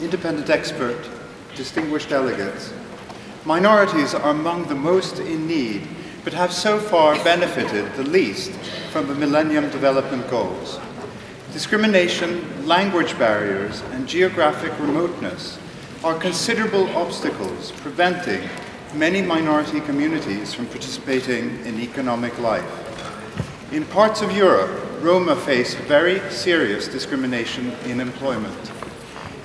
independent expert, distinguished delegates, minorities are among the most in need, but have so far benefited the least from the Millennium Development Goals. Discrimination, language barriers, and geographic remoteness are considerable obstacles preventing many minority communities from participating in economic life. In parts of Europe, Roma face very serious discrimination in employment.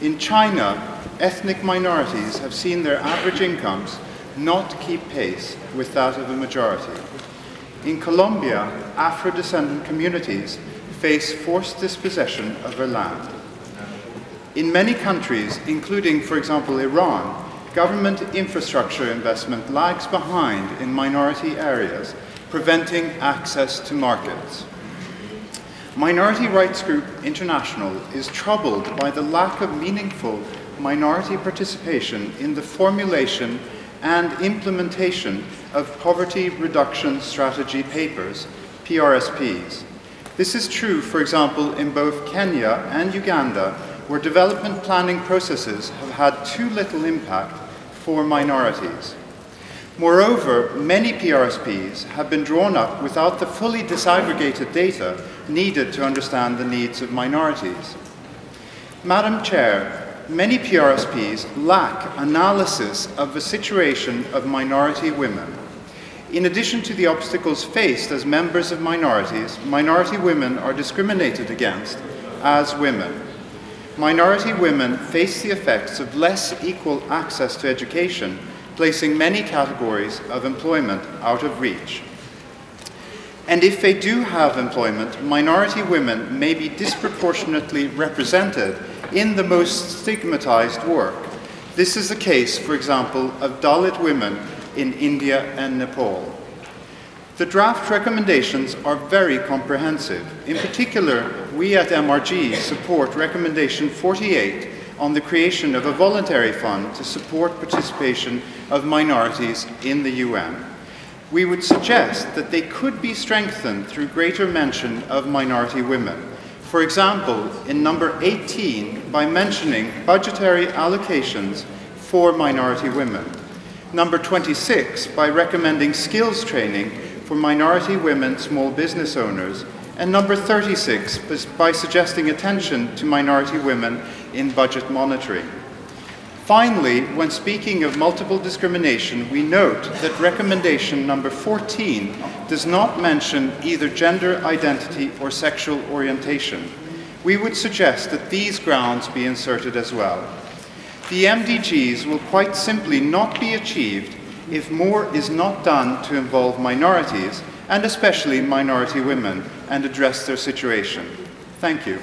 In China, ethnic minorities have seen their average incomes not keep pace with that of a majority. In Colombia, Afro-descendant communities face forced dispossession of their land. In many countries, including, for example, Iran, government infrastructure investment lags behind in minority areas, preventing access to markets. Minority Rights Group International is troubled by the lack of meaningful minority participation in the formulation and implementation of poverty reduction strategy papers, PRSPs. This is true, for example, in both Kenya and Uganda, where development planning processes have had too little impact for minorities. Moreover, many PRSPs have been drawn up without the fully disaggregated data needed to understand the needs of minorities. Madam Chair, many PRSPs lack analysis of the situation of minority women. In addition to the obstacles faced as members of minorities, minority women are discriminated against as women. Minority women face the effects of less equal access to education, placing many categories of employment out of reach. And if they do have employment, minority women may be disproportionately represented in the most stigmatized work. This is the case, for example, of Dalit women in India and Nepal. The draft recommendations are very comprehensive. In particular, we at MRG support Recommendation 48 on the creation of a voluntary fund to support participation of minorities in the UN. We would suggest that they could be strengthened through greater mention of minority women. For example, in number 18, by mentioning budgetary allocations for minority women. Number 26, by recommending skills training for minority women small business owners, and number 36, by suggesting attention to minority women in budget monitoring. Finally, when speaking of multiple discrimination, we note that recommendation number 14 does not mention either gender identity or sexual orientation. We would suggest that these grounds be inserted as well. The MDGs will quite simply not be achieved if more is not done to involve minorities, and especially minority women, and address their situation. Thank you.